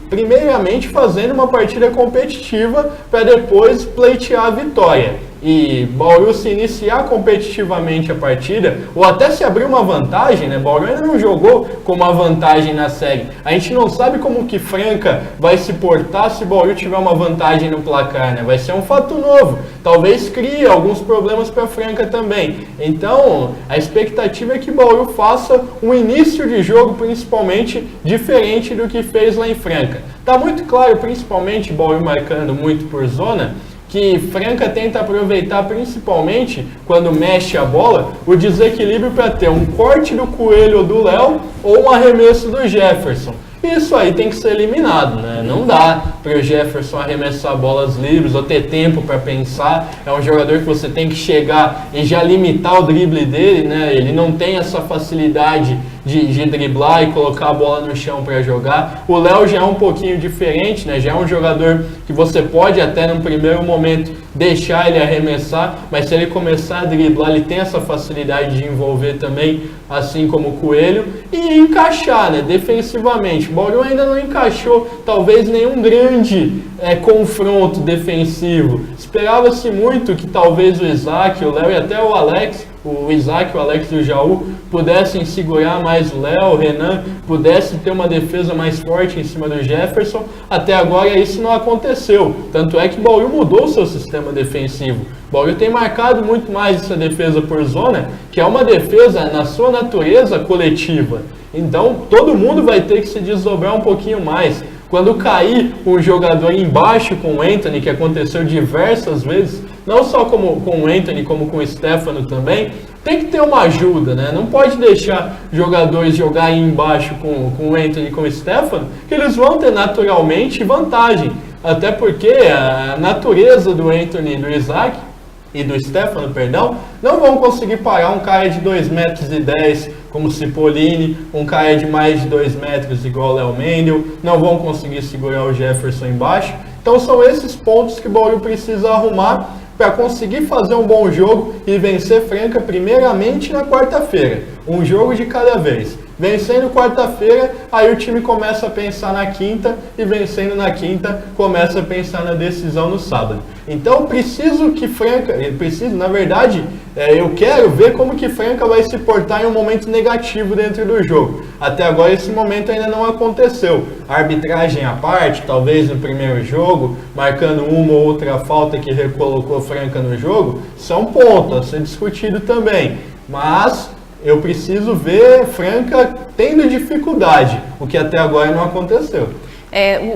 primeiramente fazendo uma partida competitiva para depois pleitear a vitória. E Bauru se iniciar competitivamente a partida, ou até se abrir uma vantagem, né? Bauru ainda não jogou com uma vantagem na série. A gente não sabe como que Franca vai se portar se Bauru tiver uma vantagem no placar, né? Vai ser um fato novo. Talvez crie alguns problemas para Franca também. Então, a expectativa é que Bauru faça um início de jogo principalmente diferente do que fez lá em Franca. Tá muito claro, principalmente Bauru marcando muito por zona, que Franca tenta aproveitar principalmente, quando mexe a bola, o desequilíbrio para ter um corte do Coelho ou do Léo ou um arremesso do Jefferson. Isso aí tem que ser eliminado, né? Não dá para o Jefferson arremessar bolas livres ou ter tempo para pensar. É um jogador que você tem que chegar e já limitar o drible dele, né? Ele não tem essa facilidade de driblar e colocar a bola no chão para jogar. O Léo já é um pouquinho diferente, né? Já é um jogador que você pode até no primeiro momento deixar ele arremessar, mas se ele começar a driblar, ele tem essa facilidade de envolver também, assim como o Coelho, e encaixar, né, defensivamente. O Bauru ainda não encaixou talvez nenhum grande confronto defensivo. Esperava-se muito que talvez o Isaac, o Léo e até o Alex, o Isaac, o Alex e o Jaú pudessem segurar mais o Léo, o Renan pudesse ter uma defesa mais forte em cima do Jefferson. Até agora isso não aconteceu. Tanto é que o Bauru mudou o seu sistema defensivo. O Bauru tem marcado muito mais essa defesa por zona, que é uma defesa na sua natureza coletiva. Então todo mundo vai ter que se desdobrar um pouquinho mais. Quando cair um jogador embaixo com o Anthony, que aconteceu diversas vezes, não só com o Anthony, como com o Stefano também, tem que ter uma ajuda, né? Não pode deixar jogadores jogar aí embaixo com o Anthony e com o Stefano, que eles vão ter naturalmente vantagem. Até porque a natureza do Anthony e do Isaac, e do Stefano, perdão, não vão conseguir parar um cara de 2,10 metros, como Cipollini, um cara de mais de 2 metros igual o Léo Mendel, não vão conseguir segurar o Jefferson embaixo. Então são esses pontos que o Bauru precisa arrumar para conseguir fazer um bom jogo e vencer Franca primeiramente na quarta-feira. Um jogo de cada vez. Vencendo quarta-feira, aí o time começa a pensar na quinta, e vencendo na quinta, começa a pensar na decisão no sábado. Então preciso que Franca, na verdade, eu quero ver como que Franca vai se portar em um momento negativo dentro do jogo. Até agora esse momento ainda não aconteceu. A arbitragem à parte, talvez no primeiro jogo, marcando uma ou outra falta que recolocou Franca no jogo, são pontos a ser discutido também. Mas eu preciso ver Franca tendo dificuldade, o que até agora não aconteceu.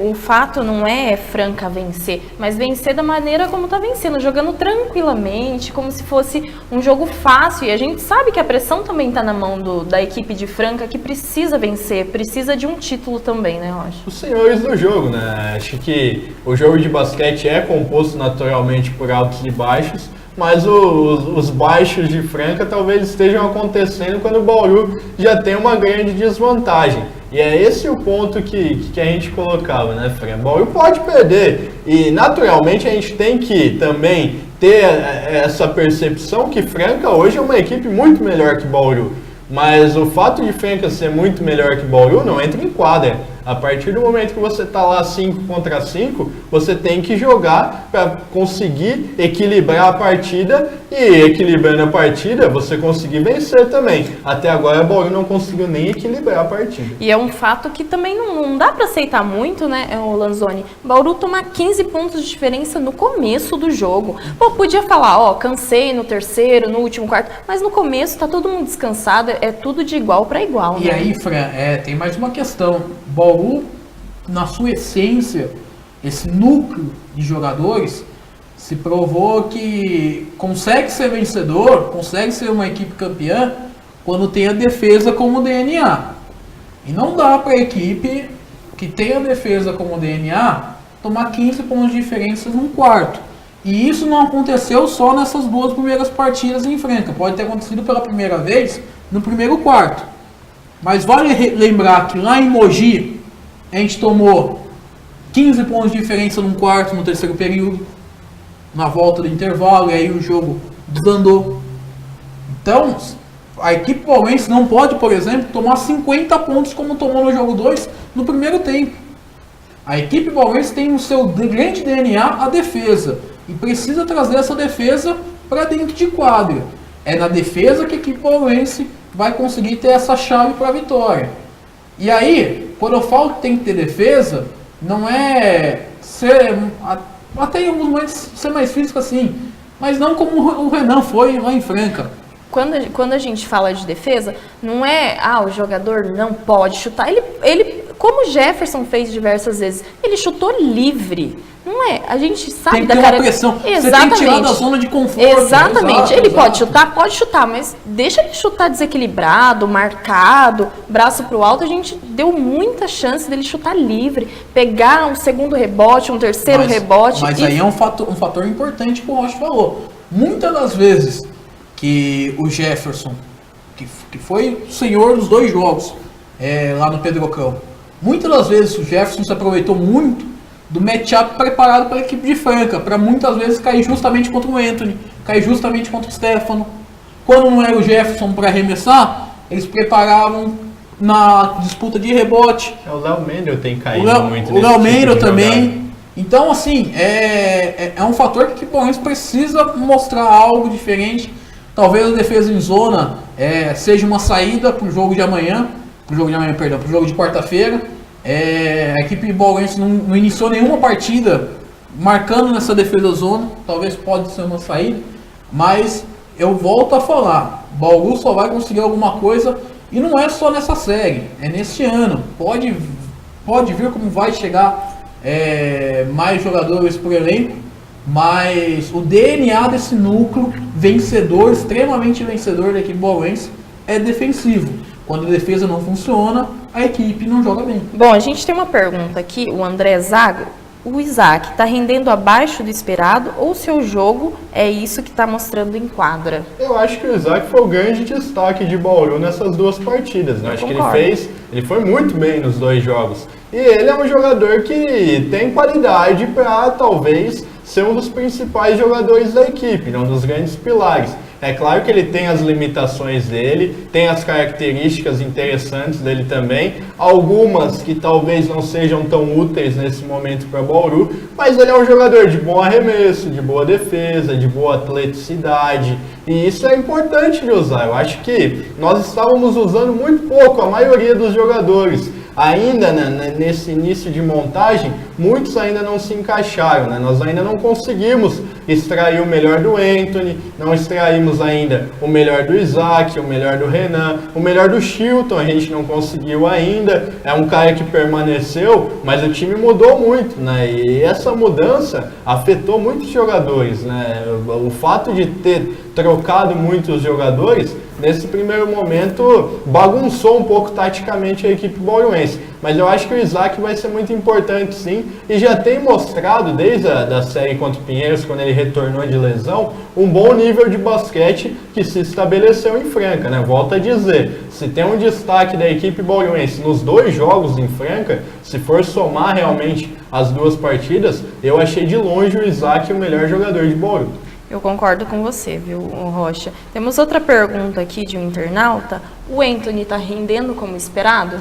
O fato não é Franca vencer, mas vencer da maneira como está vencendo, jogando tranquilamente, como se fosse um jogo fácil. E a gente sabe que a pressão também está na mão da equipe de Franca, que precisa vencer, precisa de um título também, né, Rocha? Os senhores do jogo, né? Acho que o jogo de basquete é composto naturalmente por altos e baixos, mas os baixos de Franca talvez estejam acontecendo quando o Bauru já tem uma grande desvantagem. E é esse o ponto que a gente colocava, né, Fran? O Bauru pode perder e naturalmente a gente tem que também ter essa percepção que Franca hoje é uma equipe muito melhor que Bauru. Mas o fato de Franca ser muito melhor que Bauru não entra em quadra. A partir do momento que você está lá 5 contra 5, você tem que jogar para conseguir equilibrar a partida e equilibrando a partida, você conseguir vencer também. Até agora, o Bauru não conseguiu nem equilibrar a partida. E é um fato que também não dá para aceitar muito, né, o Lanzoni? Bauru tomar 15 pontos de diferença no começo do jogo. Pô, podia falar, cansei no terceiro, no último quarto, mas no começo tá todo mundo descansado, é tudo de igual para igual, né? E aí, Fran, tem mais uma questão. Bauru, na sua essência, esse núcleo de jogadores se provou que consegue ser vencedor, consegue ser uma equipe campeã quando tem a defesa como DNA. E não dá para a equipe que tem a defesa como DNA tomar 15 pontos de diferença num quarto. E isso não aconteceu só nessas duas primeiras partidas em Franca. Pode ter acontecido pela primeira vez no primeiro quarto. Mas vale lembrar que lá em Mogi a gente tomou 15 pontos de diferença num quarto no terceiro período, na volta do intervalo, e aí o jogo desandou. Então, a equipe bauruense não pode, por exemplo, tomar 50 pontos como tomou no jogo 2 no primeiro tempo. A equipe bauruense tem no seu grande DNA a defesa, e precisa trazer essa defesa para dentro de quadra. É na defesa que a equipe bauruense vai conseguir ter essa chave para a vitória. E aí, quando eu falo que tem que ter defesa, não é ser, até em alguns momentos ser mais físico assim, mas não como o Renan foi lá em Franca. Quando a gente fala de defesa, não é, o jogador não pode chutar. Ele, como o Jefferson fez diversas vezes, ele chutou livre. Não é? A gente sabe tem que ter uma pressão. Exatamente. Você tem que tirar da zona de conforto. Exatamente. Ele pode chutar, mas deixa ele chutar desequilibrado, marcado, braço pro alto. A gente deu muita chance dele chutar livre, pegar um segundo rebote, um terceiro rebote. Mas aí é um fator importante que o Rocha falou. Muitas das vezes que o Jefferson, que foi o senhor dos 2 jogos lá no Pedrocão, muitas das vezes o Jefferson se aproveitou muito do matchup preparado pela equipe de Franca, para muitas vezes cair justamente contra o Anthony, cair justamente contra o Stefano. Quando não era o Jefferson para arremessar, eles preparavam na disputa de rebote. O Léo Mendel tem caído muito. O Léo Mendel também. Então, assim, é um fator que o Bauruense precisa mostrar algo diferente. Talvez a defesa em zona seja uma saída para o jogo de amanhã, para o jogo de quarta-feira. A equipe bauruense não iniciou nenhuma partida marcando nessa defesa zona, talvez pode ser uma saída, mas eu volto a falar, Bauru só vai conseguir alguma coisa, e não é só nessa série, é neste ano, pode ver como vai chegar mais jogadores por elenco, mas o DNA desse núcleo vencedor, extremamente vencedor da equipe bauruense, é defensivo. Quando a defesa não funciona, a equipe não joga bem. Bom, a gente tem uma pergunta aqui, o André Zago. O Isaac está rendendo abaixo do esperado ou o seu jogo é isso que está mostrando em quadra? Eu acho que o Isaac foi o grande destaque de Bauru nessas 2 partidas, né? Acho que ele foi muito bem nos 2 jogos. E ele é um jogador que tem qualidade para talvez ser um dos principais jogadores da equipe, um dos grandes pilares. É claro que ele tem as limitações dele, tem as características interessantes dele também, algumas que talvez não sejam tão úteis nesse momento para Bauru, mas ele é um jogador de bom arremesso, de boa defesa, de boa atleticidade, e isso é importante de usar. Eu acho que nós estávamos usando muito pouco a maioria dos jogadores. Ainda nesse início de montagem, muitos ainda não se encaixaram, né? Nós ainda não conseguimos extrair o melhor do Anthony, não extraímos ainda o melhor do Isaac, o melhor do Renan, o melhor do Chilton, a gente não conseguiu ainda. É um cara que permaneceu, mas o time mudou muito, né? E essa mudança afetou muitos jogadores, né? O fato de ter trocado muitos jogadores, nesse primeiro momento, bagunçou um pouco taticamente a equipe bauruense. Mas eu acho que o Isaac vai ser muito importante, sim, e já tem mostrado, desde a série contra o Pinheiros, quando ele retornou de lesão, um bom nível de basquete que se estabeleceu em Franca, né? Volto a dizer, se tem um destaque da equipe bauruense nos 2 jogos em Franca, se for somar realmente as 2 partidas, eu achei de longe o Isaac o melhor jogador de Bauru. Eu concordo com você, viu, Rocha? Temos outra pergunta aqui de um internauta. O Anthony tá rendendo como esperado?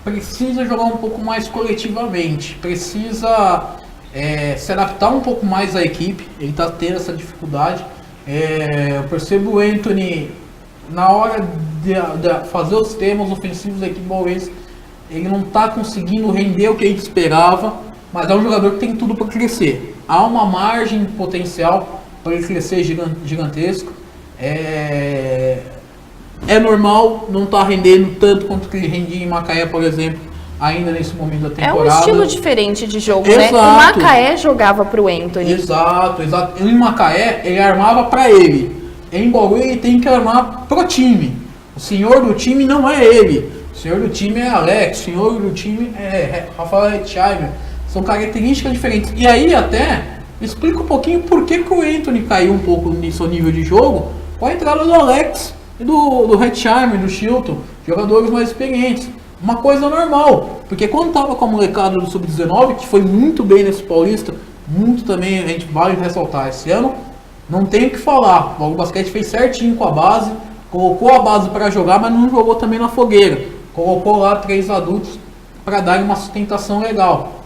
Precisa jogar um pouco mais coletivamente, precisa se adaptar um pouco mais à equipe, ele está tendo essa dificuldade. Eu percebo o Anthony, na hora de fazer os temas ofensivos da equipe bauruense, ele não está conseguindo render o que a gente esperava, mas é um jogador que tem tudo para crescer. Há uma margem potencial para ele crescer gigantesco. É normal não estar rendendo tanto quanto que ele rendia em Macaé, por exemplo, ainda nesse momento da temporada. É um estilo diferente de jogo, Exato. né? O Macaé jogava pro Anthony. Exato. Em Macaé, ele armava para ele. Em Bauru, ele tem que armar pro time. O senhor do time não é ele. O senhor do time é Alex. O senhor do time é Rafael Hetzheimer. São características diferentes. E aí até explica um pouquinho por que o Anthony caiu um pouco no seu nível de jogo com a entrada do Alex e do Hetzheimer, do Chilton, jogadores mais experientes. Uma coisa normal, porque quando estava com a molecada do Sub-19, que foi muito bem nesse Paulista, muito também, a gente vale ressaltar, esse ano, não tem o que falar. O Basquete fez certinho com a base, colocou a base para jogar, mas não jogou também na fogueira. Colocou lá 3 adultos para dar uma sustentação legal.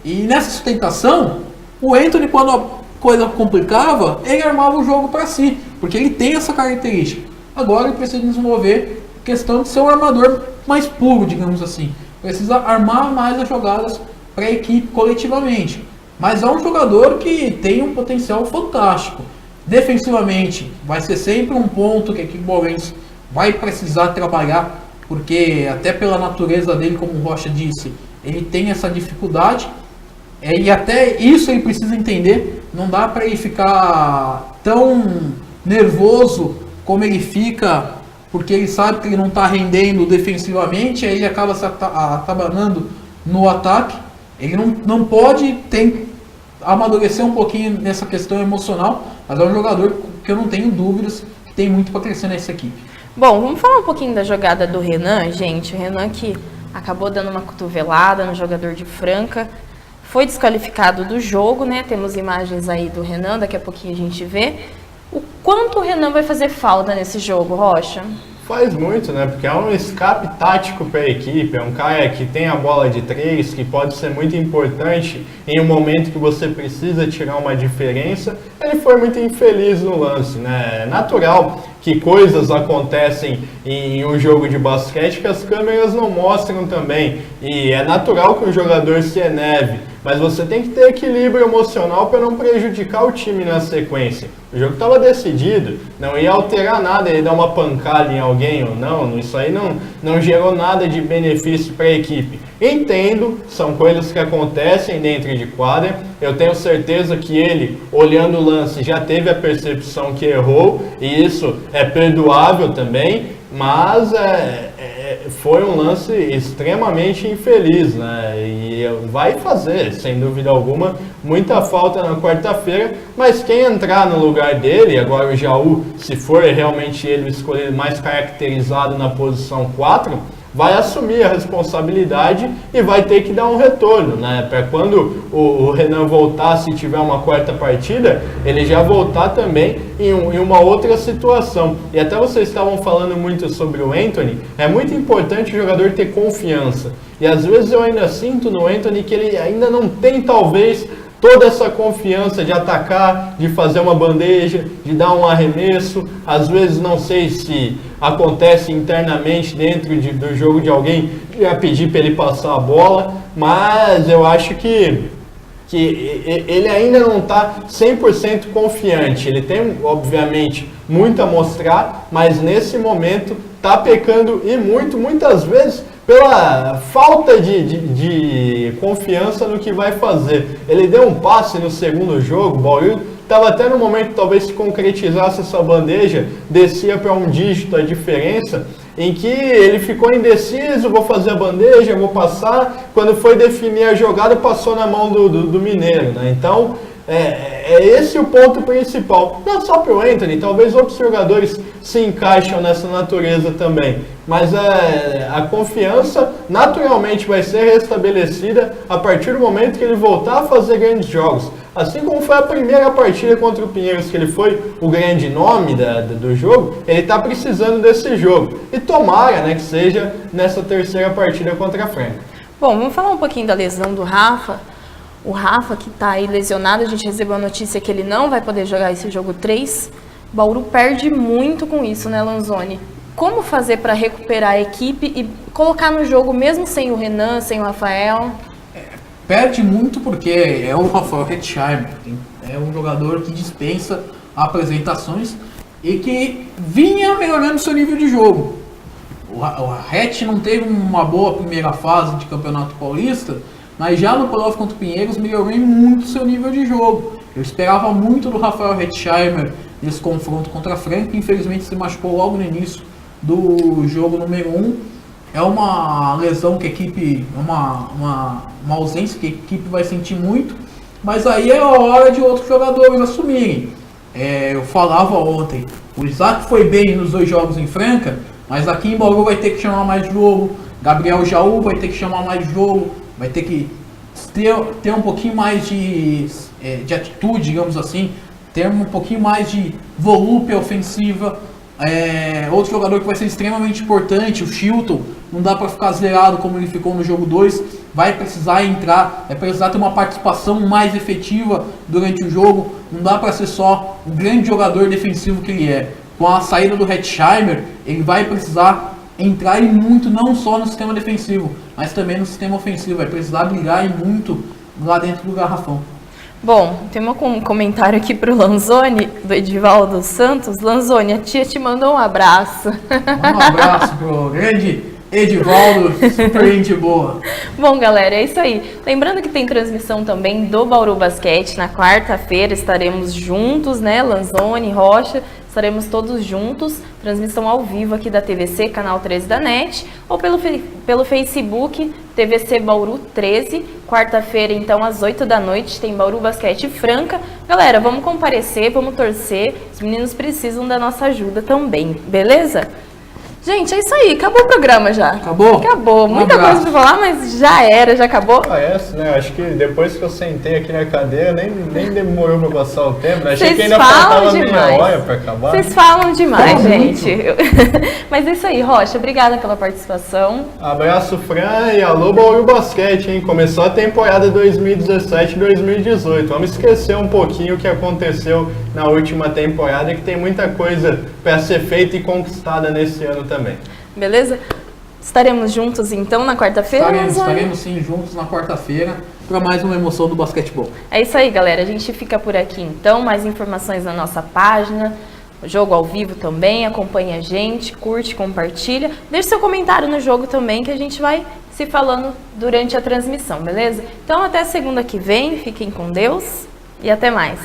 E nessa sustentação, o Anthony, quando a coisa complicava, ele armava o jogo para si, porque ele tem essa característica. Agora ele precisa desenvolver a questão de ser um armador mais puro, digamos assim. Precisa armar mais as jogadas para a equipe coletivamente. Mas é um jogador que tem um potencial fantástico. Defensivamente, vai ser sempre um ponto que a equipe bauruense vai precisar trabalhar, porque até pela natureza dele, como o Rocha disse, ele tem essa dificuldade. E até isso ele precisa entender. Não dá para ele ficar tão nervoso como ele fica, porque ele sabe que ele não está rendendo defensivamente, aí ele acaba se atabanando no ataque. Ele não pode amadurecer um pouquinho nessa questão emocional, mas é um jogador que eu não tenho dúvidas que tem muito para crescer nessa equipe. Bom, vamos falar um pouquinho da jogada do Renan, gente. O Renan que acabou dando uma cotovelada no jogador de Franca, foi desqualificado do jogo, né? Temos imagens aí do Renan, daqui a pouquinho a gente vê. O quanto o Renan vai fazer falta nesse jogo, Rocha? Faz muito, né? Porque é um escape tático para a equipe, é um cara que tem a bola de 3, que pode ser muito importante em um momento que você precisa tirar uma diferença. Ele foi muito infeliz no lance, né? É natural que coisas acontecem em um jogo de basquete que as câmeras não mostram também. E é natural que um jogador se eneve, mas você tem que ter equilíbrio emocional para não prejudicar o time na sequência. O jogo estava decidido, não ia alterar nada, ele dar uma pancada em alguém ou não, isso aí não gerou nada de benefício para a equipe. Entendo, são coisas que acontecem dentro de quadra, eu tenho certeza que ele, olhando o lance, já teve a percepção que errou, e isso é perdoável também, mas foi um lance extremamente infeliz, né? E vai fazer, sem dúvida alguma, muita falta na quarta-feira, mas quem entrar no lugar dele, agora o Jaú, se for realmente ele o escolhido mais caracterizado na posição 4, vai assumir a responsabilidade e vai ter que dar um retorno, né? Para quando o Renan voltar, se tiver uma quarta partida, ele já voltar também em uma outra situação. E até vocês estavam falando muito sobre o Anthony, é muito importante o jogador ter confiança. E às vezes eu ainda sinto no Anthony que ele ainda não tem, talvez, toda essa confiança de atacar, de fazer uma bandeja, de dar um arremesso. Às vezes não sei se acontece internamente dentro do jogo de alguém a pedir para ele passar a bola, mas eu acho que que ele ainda não está 100% confiante. Ele tem, obviamente, muito a mostrar, mas nesse momento está pecando e muitas vezes pela falta de confiança no que vai fazer. Ele deu um passe no segundo jogo, o Bauru estava até no momento, talvez se concretizasse essa bandeja, descia para um dígito a diferença, em que ele ficou indeciso, vou fazer a bandeja, vou passar, quando foi definir a jogada, passou na mão do Mineiro, né? Então, é esse o ponto principal. Não só para o Anthony, talvez outros jogadores se encaixam nessa natureza também. Mas a confiança naturalmente vai ser restabelecida a partir do momento que ele voltar a fazer grandes jogos. Assim como foi a primeira partida contra o Pinheiros, que ele foi o grande nome do jogo, ele está precisando desse jogo. E tomara, né, que seja nessa terceira partida contra a Franca. Bom, vamos falar um pouquinho da lesão do Rafa. O Rafa, que está aí lesionado, a gente recebeu a notícia que ele não vai poder jogar esse jogo 3. Bauru perde muito com isso, né, Lanzoni? Como fazer para recuperar a equipe e colocar no jogo, mesmo sem o Renan, sem o Rafael? Perde muito porque é o Rafael Hetzheimer. É um jogador que dispensa apresentações e que vinha melhorando seu nível de jogo. O Hetch não teve uma boa primeira fase de Campeonato Paulista, mas já no playoff contra o Pinheiros melhorou muito seu nível de jogo. Eu esperava muito do Rafael Hetzheimer nesse confronto contra a Franca, infelizmente se machucou logo no início do jogo número 1. É uma lesão que a equipe, uma ausência que a equipe vai sentir muito, mas aí é a hora de outros jogadores assumirem. Eu falava ontem, o Isaac foi bem nos 2 jogos em Franca, mas aqui em Bauru vai ter que chamar mais jogo, Gabriel Jaú vai ter que chamar mais jogo, vai ter que ter um pouquinho mais de atitude, digamos assim, ter um pouquinho mais de volúpia ofensiva. Outro jogador que vai ser extremamente importante, o Chilton, não dá para ficar zerado como ele ficou no jogo 2, vai precisar entrar, vai precisar ter uma participação mais efetiva durante o jogo, não dá para ser só um grande jogador defensivo que ele é. Com a saída do Hetzheimer, ele vai precisar entrar e muito, não só no sistema defensivo, mas também no sistema ofensivo, vai precisar brigar e muito lá dentro do garrafão. Bom, tem um comentário aqui pro Lanzoni, do Edivaldo Santos. Lanzoni, a tia te mandou um abraço. Um abraço pro grande Edivaldo, super gente boa. Bom, galera, é isso aí. Lembrando que tem transmissão também do Bauru Basquete. Na quarta-feira estaremos juntos, né? Lanzoni, Rocha, estaremos todos juntos. Transmissão ao vivo aqui da TVC, canal 13 da NET, ou pelo Facebook, TVC Bauru 13. Quarta-feira, então, às 8 da noite, tem Bauru Basquete Franca. Galera, vamos comparecer, vamos torcer. Os meninos precisam da nossa ajuda também, beleza? Gente, é isso aí. Acabou o programa já. Acabou? Acabou. Muita coisa pra falar, mas já era, já acabou. Né? Acho que depois que eu sentei aqui na cadeira, nem demorou pra passar o tempo. Achei Vocês que ainda faltava meia hora pra acabar. Vocês falam demais, gente. Mas é isso aí, Rocha. Obrigada pela participação. Abraço, Fran, e alô, Bauru Basquete, hein? Começou a temporada 2017-2018. Vamos esquecer um pouquinho o que aconteceu na última temporada, que tem muita coisa para ser feita e conquistada nesse ano também. Beleza? Estaremos juntos então na quarta-feira? Estaremos sim juntos na quarta-feira para mais uma emoção do basquetebol. É isso aí, galera. A gente fica por aqui então. Mais informações na nossa página. O jogo ao vivo também. Acompanha a gente, curte, compartilha. Deixe seu comentário no jogo também, que a gente vai se falando durante a transmissão, beleza? Então até segunda que vem. Fiquem com Deus e até mais.